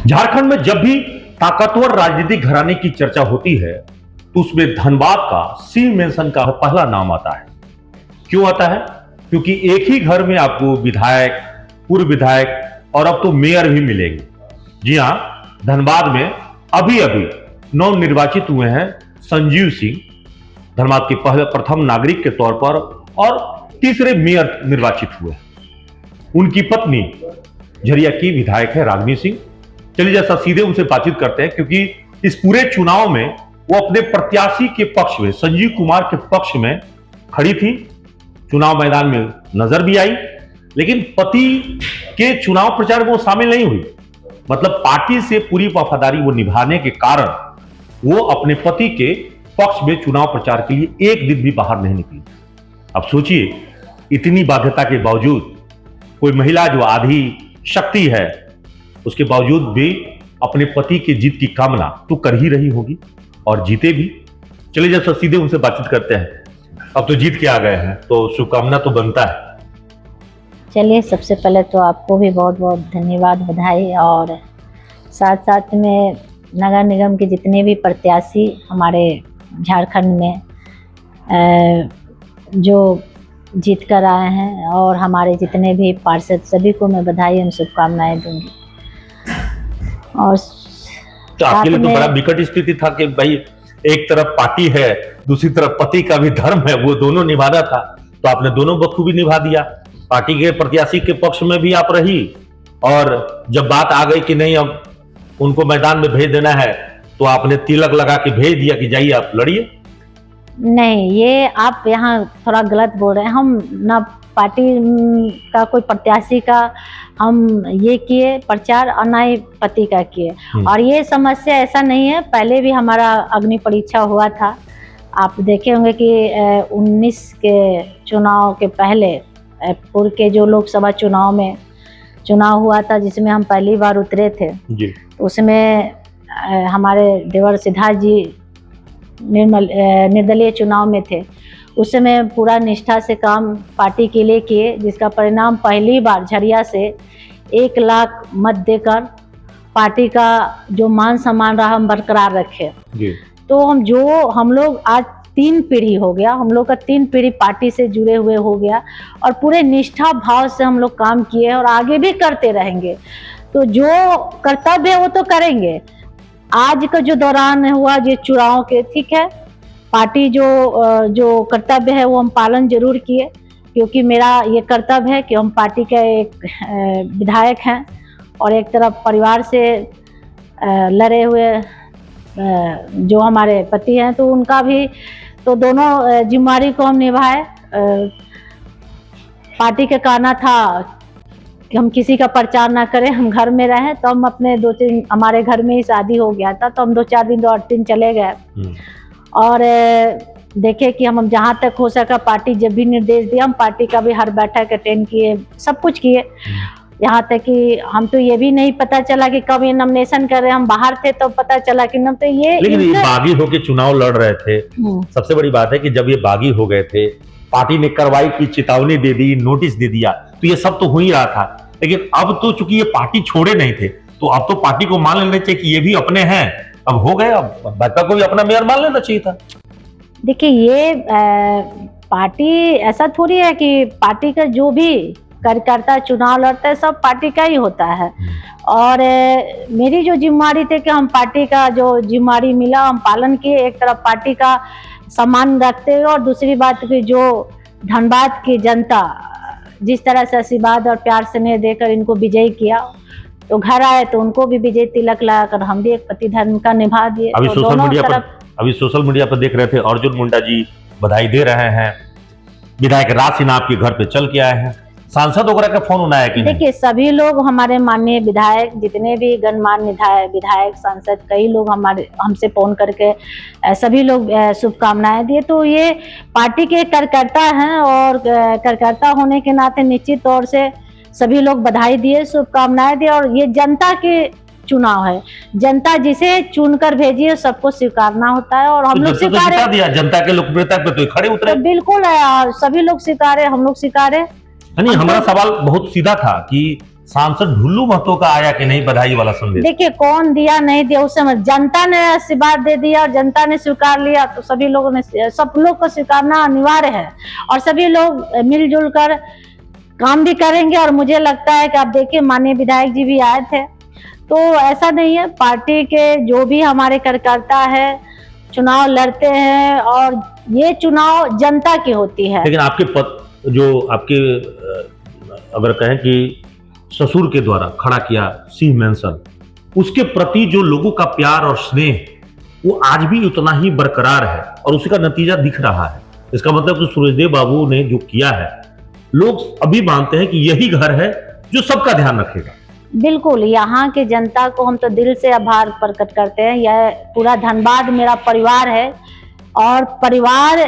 झारखंड में जब भी ताकतवर राजनीतिक घराने की चर्चा होती है तो उसमें धनबाद का सी मेंशन का पहला नाम आता है। क्यों आता है? क्योंकि एक ही घर में आपको विधायक, पूर्व विधायक और अब तो मेयर भी मिलेंगे। जी हां, धनबाद में अभी अभी नव निर्वाचित हुए हैं संजीव सिंह, धनबाद के पहले प्रथम नागरिक के तौर पर और तीसरे मेयर निर्वाचित हुए। उनकी पत्नी झरिया की विधायक है रागिनी सिंह। चलिए जैसा सीधे उनसे बातचीत करते हैं, क्योंकि इस पूरे चुनाव में वो अपने प्रत्याशी के पक्ष में, संजीव कुमार के पक्ष में खड़ी थी, चुनाव मैदान में नजर भी आई, लेकिन पति के चुनाव प्रचार में वो शामिल नहीं हुई। मतलब पार्टी से पूरी वफादारी वो निभाने के कारण वो अपने पति के पक्ष में चुनाव प्रचार के लिए एक दिन भी बाहर नहीं निकली। अब सोचिए, इतनी बाध्यता के बावजूद कोई महिला जो आधी शक्ति है, उसके बावजूद भी अपने पति की जीत की कामना तो कर ही रही होगी और जीते भी। चलिए जब सीधे उनसे बातचीत करते हैं। अब तो जीत के आ गए हैं तो शुभकामना तो बनता है। चलिए, सबसे पहले तो आपको भी बहुत बहुत धन्यवाद, बधाई। और साथ साथ में नगर निगम के जितने भी प्रत्याशी हमारे झारखंड में जो जीत कर आए हैं और हमारे जितने भी पार्षद, सभी को मैं बधाई और शुभकामनाएं दूंगी। और तो आपके लिए तो बड़ा विकट स्थिति था कि भाई एक तरफ पार्टी है, दूसरी तरफ पति का भी धर्म है, वो दोनों निभाना था। तो आपने दोनों बखूबी निभा दिया। पार्टी के प्रत्याशी के पक्ष में भी आप रही, और जब बात आ गई कि नहीं अब उनको मैदान में भेज देना है तो आपने तिलक लगा के भेज दिया कि जाइए आप लड़िए। नहीं, ये आप यहाँ थोड़ा गलत बोल रहे हैं। हम ना पार्टी का कोई प्रत्याशी का हम ये किए प्रचार और ना ही पति का किए। और ये समस्या ऐसा नहीं है, पहले भी हमारा अग्नि परीक्षा हुआ था। आप देखे होंगे कि 19 के चुनाव के पहले पूर्व के जो लोकसभा चुनाव में चुनाव हुआ था, जिसमें हम पहली बार उतरे थे जी। उसमें हमारे देवर सिद्धार्थ जी निर्दलीय चुनाव में थे। उस समय पूरा निष्ठा से काम पार्टी के लिए किए, जिसका परिणाम पहली बार झरिया से 1 लाख मत देकर पार्टी का जो मान सम्मान रहा हम बरकरार रखे। तो हम लोग आज 3 पीढ़ी हो गया, हम लोग का 3 पीढ़ी पार्टी से जुड़े हुए हो गया और पूरे निष्ठा भाव से हम लोग काम किए और आगे भी करते रहेंगे। तो जो कर्तव्य है वो तो करेंगे। आज का जो दौरान हुआ ये चुनाव के, ठीक है, पार्टी जो कर्तव्य है वो हम पालन जरूर किए, क्योंकि मेरा ये कर्तव्य है कि हम पार्टी का एक विधायक हैं और एक तरफ परिवार से लड़े हुए जो हमारे पति हैं, तो उनका भी तो दोनों जिम्मेदारी को हम निभाए। पार्टी का कहना था कि हम किसी का प्रचार ना करें, हम घर में रहें, तो हम अपने 2-3 हमारे घर में ही शादी हो गया था, तो हम 2-4 दिन 2-8 दिन चले गए और देखे कि हम जहाँ तक हो सका पार्टी जब भी निर्देश दिया हम पार्टी का भी हर बैठक अटेंड किए, सब कुछ किए। यहाँ तक कि हम तो ये भी नहीं पता चला कि कब ये नॉमिनेशन कर रहे, हम बाहर थे तो पता चला कि तो ये, लेकिन ये बागी होके चुनाव लड़ रहे थे। सबसे बड़ी बात है कि जब ये बागी हो गए थे, पार्टी ने कार्रवाई की चेतावनी दे दी, नोटिस दे दिया, तो ये सब तो हो ही रहा था। लेकिन अब तो चूंकि ये पार्टी छोड़े नहीं थे, तो अब तो पार्टी को मान लेना चाहिए कि ये भी अपने हैं, अब हो गए, अब भाजपा को भी अपना मेयर मान लेना चाहिए था। देखिए, ये पार्टी ऐसा थोड़ी है कि पार्टी का जो भी कार्यकर्ता चुनाव लड़ता है सब पार्टी का ही होता है। और मेरी जो जिम्मेदारी थी कि हम पार्टी का जो जिम्मेदारी मिला हम पालन किए, एक तरफ पार्टी का सम्मान रखते हुए, और दूसरी बात कि जो धनबाद की जनता जिस तरह से आशीर्वाद और प्यार स्नेह देकर इनको विजयी किया, तो घर आए तो उनको भी विजय तिलक लगाकर हम भी एक पति धर्म का निभा दिए। अभी सोशल मीडिया पर देख रहे थे अर्जुन मुंडा जी बधाई दे रहे हैं, विधायक राज सिन्हा आपके घर पे चल के आए हैं, सांसद वगैरह का फोन उठाया कि नहीं? देखिए, सभी लोग हमारे माननीय विधायक, जितने भी गणमान्य विधायक सांसद, कई लोग हमसे फोन करके सभी लोग शुभकामनाएं दिए। तो ये पार्टी के कार्यकर्ता हैं और कार्यकर्ता होने के नाते निश्चित तौर से सभी लोग बधाई दिए, शुभकामनाएं दिए। और ये जनता के चुनाव है, जनता जिसे चुनकर भेजी है सबको स्वीकारना होता है, और हम लोग स्वीकारे दिया। जनता के लोकप्रियता पे तो खड़े उतरे। तो बिल्कुल है, और सभी लोग स्वीकारे, हम लोग स्वीकारे। नहीं, हमारा सवाल बहुत सीधा था कि सांसद ढुल्लू महतो का आया कि नहीं बधाई वाला संदेश? देखिए, कौन दिया नहीं दिया उस समय जनता ने आशीर्वाद दे दिया और जनता ने स्वीकार लिया, तो सभी लोगों ने, सब लोग को स्वीकारना अनिवार्य है और सभी लोग मिलजुल कर काम भी करेंगे। और मुझे लगता है कि आप देखिए, माननीय विधायक जी भी आए थे, तो ऐसा नहीं है, पार्टी के जो भी हमारे कार्यकर्ता है चुनाव लड़ते हैं और ये चुनाव जनता की होती है। लेकिन आपके जो आपके अगर कहें कि ससुर के द्वारा खड़ा किया सिंह मेंशन, उसके प्रति जो लोगों का प्यार और स्नेह वो आज भी उतना ही बरकरार है और उसी का नतीजा दिख रहा है। इसका मतलब कि सूरजदेव बाबू ने जो किया है, लोग अभी मानते हैं कि यही घर है जो सबका ध्यान रखेगा। बिल्कुल, यहाँ के जनता को हम तो दिल से आभार प्रकट करते हैं। यह पूरा धनबाद मेरा परिवार है और परिवार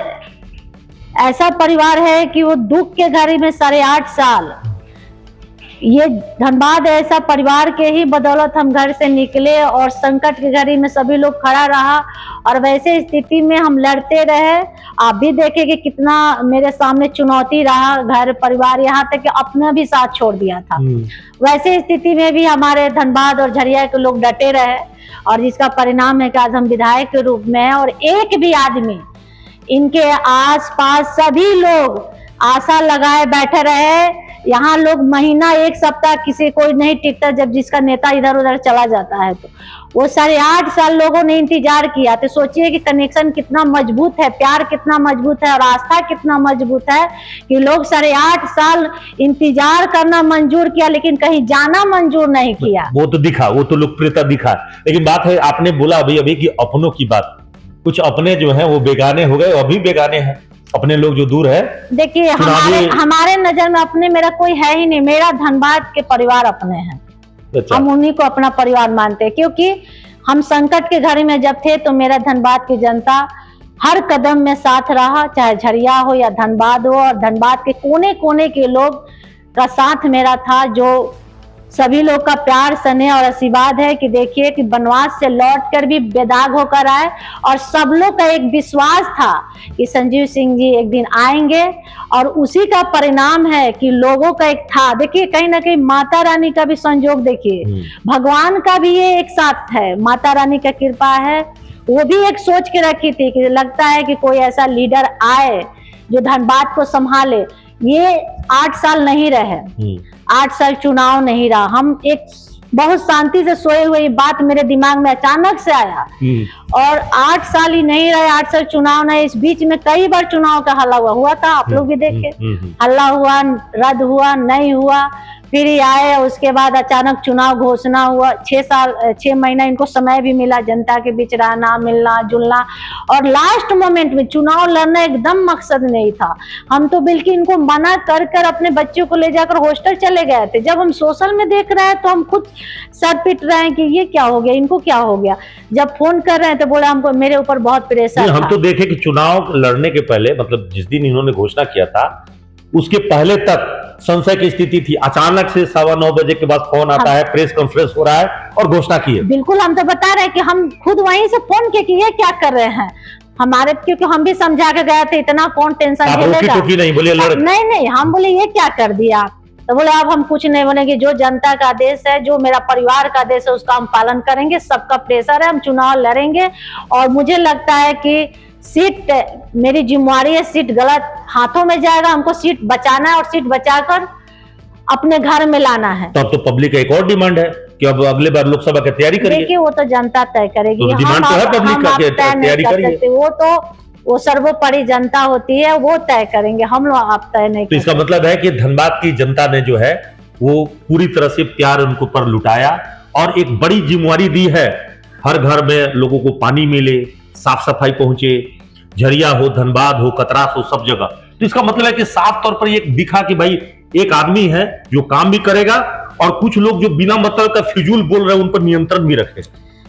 ऐसा परिवार है कि वो दुख के घड़ी में 8.5 साल, ये धनबाद ऐसा परिवार के ही बदौलत हम घर से निकले और संकट की घड़ी में सभी लोग खड़ा रहा और वैसे स्थिति में हम लड़ते रहे। आप भी देखें कि कितना मेरे सामने चुनौती रहा, घर परिवार, यहाँ तक कि अपना भी साथ छोड़ दिया था। वैसे स्थिति में भी हमारे धनबाद और झरिया के लोग डटे रहे और जिसका परिणाम है कि आज हम विधायक के रूप में हैं और एक भी आदमी, इनके आसपास सभी लोग आशा लगाए बैठे रहे। यहाँ लोग महीना, एक सप्ताह किसी कोई नहीं टिकता जब जिसका नेता इधर उधर चला जाता है, तो वो 8.5 साल लोगों ने इंतजार किया। तो सोचिए कि कनेक्शन कितना मजबूत है, प्यार कितना मजबूत है और आस्था कितना मजबूत है कि लोग 8.5 साल इंतजार करना मंजूर किया, लेकिन कहीं जाना मंजूर नहीं किया। वो तो दिखा, वो तो लोकप्रियता दिखा। लेकिन बात है, आपने बोला अभी कि अपनों की बात, कुछ अपने जो है वो बेगाने हो गए, अभी बेगाने हैं अपने लोग जो दूर है। देखिए, हमारे नजर में अपने मेरा कोई है ही नहीं, मेरा धनबाद के परिवार अपने हैं। अच्छा। हम उन्हीं को अपना परिवार मानते हैं क्योंकि हम संकट के घड़ी में जब थे तो मेरा धनबाद की जनता हर कदम में साथ रहा, चाहे झरिया हो या धनबाद हो, और धनबाद के कोने कोने के लोग का साथ मेरा था, जो सभी लोग का प्यार, स्नेह और आशीर्वाद है कि देखिए कि वनवास से लौटकर भी बेदाग होकर आए और सब लोग का एक विश्वास था कि संजीव सिंह जी एक दिन आएंगे और उसी का परिणाम है कि लोगों का एक था। देखिए, कहीं ना कहीं माता रानी का भी संयोग, देखिए भगवान का भी ये एक साथ है, माता रानी का कृपा है। वो भी एक सोच के रखी थी कि लगता है कि कोई ऐसा लीडर आए जो धनबाद को संभाले। ये 8 साल नहीं रहे, 8 साल चुनाव नहीं रहा। हम एक बहुत शांति से सोए हुए, ये बात मेरे दिमाग में अचानक से आया और 8 साल ही नहीं रहे, 8 साल चुनाव नहीं। इस बीच में कई बार चुनाव का हल्ला हुआ था, आप लोग भी देखे, हल्ला हुआ, रद्द हुआ, नहीं हुआ, फिर ही आए, उसके बाद अचानक चुनाव घोषणा हुआ। 6 महीना इनको समय भी मिला जनता के बीच रहना, मिलना जुलना, और लास्ट मोमेंट में चुनाव लड़ना एकदम मकसद नहीं था। हम तो बल्कि इनको मना कर कर अपने बच्चों को ले जाकर हॉस्टल चले गए थे। जब हम सोशल में देख रहे हैं तो हम खुद सर पिट रहे हैं कि ये क्या हो गया, इनको क्या हो गया। जब फोन कर रहे हैं तो बोले हमको, मेरे ऊपर बहुत प्रेशर। हम तो देखे कि चुनाव लड़ने के पहले, मतलब जिस दिन इन्होंने घोषणा किया था उसके पहले तक संशय की स्थिति थी। अचानक से 9:15 बजे के बाद फोन आता है, प्रेस कॉन्फ्रेंस हो रहा है और घोषणा की है। बिल्कुल, हम तो बता रहे हैं कि हम खुद वहीं से फोन किए कि ये क्या कर रहे हैं हमारे, क्योंकि हम भी समझा के गए थे, इतना कौन टेंशन झेलेगा। नहीं बोले, नहीं, हम बोले ये क्या कर दिया, तो बोले अब हम कुछ नहीं बोलेंगे, जो जनता का आदेश है, जो मेरा परिवार का आदेश है, उसका हम पालन करेंगे। सबका प्रेशर है, हम चुनाव लड़ेंगे और मुझे लगता है कि सीट मेरी जिम्मेवारी है, सीट गलत हाथों में जाएगा, हमको सीट बचाना है और सीट बचाकर अपने घर में लाना है। तो अब तो पब्लिक का एक और डिमांड है कि अब अगले बार लोकसभा की तैयारी करिए। देखिए, वो तो जनता तय करेगी, तो डिमांड तो है पब्लिक का, तैयारी करिए। वो सर्वोपरि जनता होती है, वो तय करेंगे, हम लोग आप तय नहीं। तो इसका मतलब है कि धनबाद की जनता ने जो है वो पूरी तरह से प्यार उनको पर लुटाया और एक बड़ी जिम्मेवारी दी है, हर घर में लोगों को पानी मिले, साफ सफाई पहुंचे, झरिया हो, धनबाद हो, कतरास हो, सब जगह। तो इसका मतलब है कि साफ तौर पर एक दिखा कि भाई एक आदमी है जो काम भी करेगा और कुछ लोग जो बिना मतलब का फिजूल बोल रहे हैं उन पर नियंत्रण भी रखे।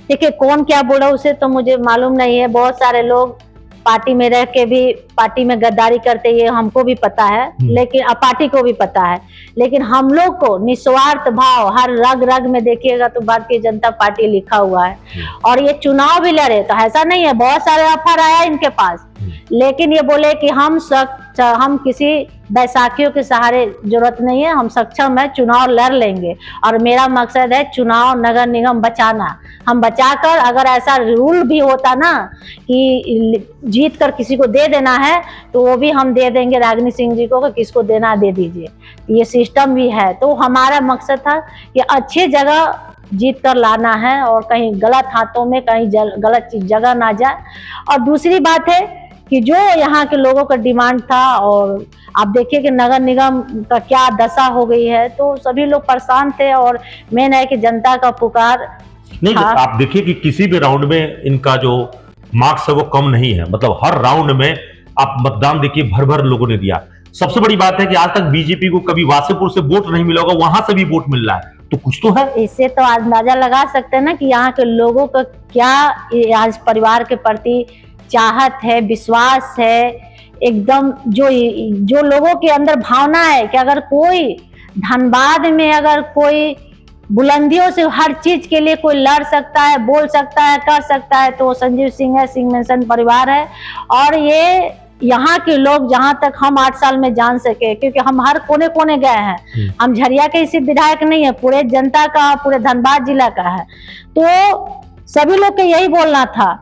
देखिए, कौन क्या बोला उसे तो मुझे मालूम नहीं है। बहुत सारे लोग पार्टी में रह के भी पार्टी में गद्दारी करते, ये हमको भी पता है, लेकिन पार्टी को भी पता है। लेकिन हम लोग को निस्वार्थ भाव, हर रग रग में देखिएगा तो भारतीय जनता पार्टी लिखा हुआ है और ये चुनाव भी लड़े। तो ऐसा नहीं है, बहुत सारे ऑफर आया इनके पास, लेकिन ये बोले कि हम किसी बैसाखियों के सहारे जरूरत नहीं है, हम सक्षम है, चुनाव लड़ लेंगे। और मेरा मकसद है चुनाव नगर निगम बचाना। हम बचाकर, अगर ऐसा रूल भी होता ना कि जीत कर किसी को दे देना है तो वो भी हम दे देंगे रागिनी सिंह जी को कि किसको देना दे दीजिए, ये सिस्टम भी है। तो हमारा मकसद था कि अच्छी जगह जीत कर लाना है और कहीं गलत हाथों में कहीं गलत जगह ना जाए। और दूसरी बात है कि जो यहाँ के लोगों का डिमांड था, और आप देखिए कि नगर निगम का क्या दशा हो गई है, तो सभी लोग परेशान थे। और मेन है कि जनता का पुकार नहीं, था। आप देखिए कि किसी भी राउंड में इनका जो मार्क्स है वो कम नहीं है, मतलब हर राउंड में आप मतदान देखिए भर भर लोगों ने दिया। सबसे बड़ी बात है कि आज तक बीजेपी को कभी वासेपुर से वोट नहीं मिला होगा, वहां से भी वोट मिल रहा है, तो कुछ तो है। इससे तो अंदाजा लगा सकते हैं ना कि यहाँ के लोगों का क्या आज परिवार के प्रति चाहत है, विश्वास है, एकदम जो लोगों के अंदर भावना है कि अगर कोई धनबाद में अगर कोई बुलंदियों से हर चीज के लिए कोई लड़ सकता है, बोल सकता है, कर सकता है, तो संजीव सिंह है, सिंह मेंशन परिवार है। और ये यहाँ के लोग, जहाँ तक हम 8 साल में जान सके, क्योंकि हम हर कोने कोने गए हैं, हम झरिया के सिर्फ विधायक नहीं है, पूरे जनता का, पूरे धनबाद जिला का है। तो सभी लोग के यही बोलना था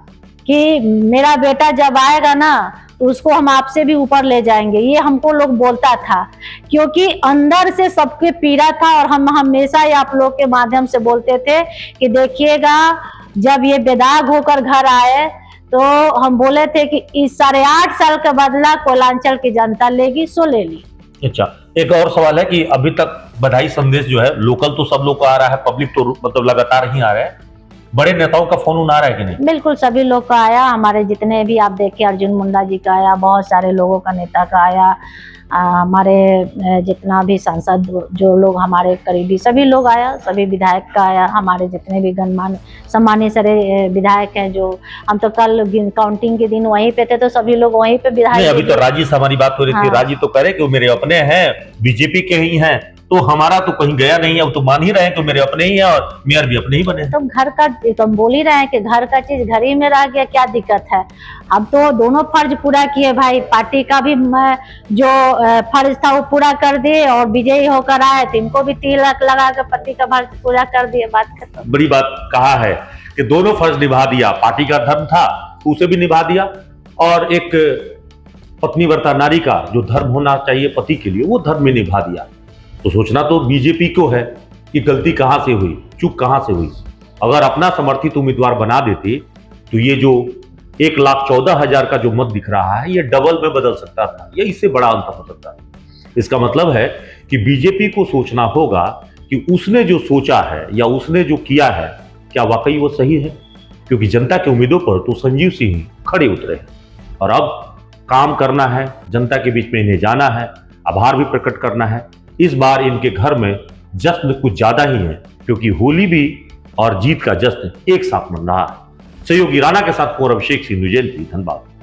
कि मेरा बेटा जब आएगा ना तो उसको हम आपसे भी ऊपर ले जाएंगे, ये हमको लोग बोलता था, क्योंकि अंदर से सबके पीड़ा था। और हम हमेशा ही आप लोग के माध्यम से बोलते थे कि देखिएगा जब ये बेदाग होकर घर आए तो हम बोले थे कि इस 8.5 साल का बदला कोयलांचल की जनता लेगी, सो ले ली। अच्छा, एक और सवाल है कि अभी तक बधाई संदेश जो है लोकल तो सब लोग को आ रहा है, पब्लिक तो मतलब लगातार ही आ रहा है, बड़े नेताओं का फोन आ रहा है कि नहीं? बिल्कुल सभी लोग का आया, हमारे जितने भी आप देखिए अर्जुन मुंडा जी का आया, बहुत सारे लोगों का नेता का आया, हमारे जितना भी सांसद जो लोग हमारे करीबी सभी लोग आया, सभी विधायक का आया, हमारे जितने भी गणमान्य सम्मानीय सारे विधायक हैं। जो हम तो कल काउंटिंग के दिन वहीं पे थे, तो सभी लोग वहीं पे विधायक। अभी तो राजी से हमारी बात हो रही थी, राजी तो करे कि वो मेरे अपने हैं, बीजेपी के ही हैं, तो हमारा तो कहीं गया नहीं है, वो तो मान ही रहे हैं कि मेरे अपने ही है और मेयर भी अपने ही बने। तो घर का, तो हम बोल ही रहे हैं कि घर का चीज घर ही में रह गया, क्या दिक्कत है। अब तो दोनों फर्ज पूरा किए भाई, पार्टी का भी जो फर्ज था वो पूरा कर दिए, और विजयी होकर आए तो इनको भी तिलक लगा कर पति का फर्ज पूरा कर दिए, बात खत्म। बड़ी बात कहा है कि दोनों फर्ज निभा दिया, पार्टी का धर्म था उसे भी निभा दिया, और एक पत्नी व्रता नारी का जो धर्म होना चाहिए पति के लिए वो धर्म में निभा दिया। तो सोचना तो बीजेपी को है कि गलती कहां से हुई, चूक कहां से हुई। अगर अपना समर्थित उम्मीदवार बना देते तो ये जो 1,14,000 का जो मत दिख रहा है ये डबल में बदल सकता था, या इससे बड़ा अंतर हो सकता था। इसका मतलब है कि बीजेपी को सोचना होगा कि उसने जो सोचा है या उसने जो किया है क्या वाकई वो सही है, क्योंकि जनता के उम्मीदों पर तो संजीव सिंह खड़े उतरे हैं और अब काम करना है, जनता के बीच में इन्हें जाना है, आभार भी प्रकट करना है। इस बार इनके घर में जश्न कुछ ज्यादा ही है, क्योंकि होली भी और जीत का जश्न एक साथ मन रहा है। सहयोगी राणा के साथ कुंवर अभिषेक सिंह, न्यूज़ 18 धनबाद।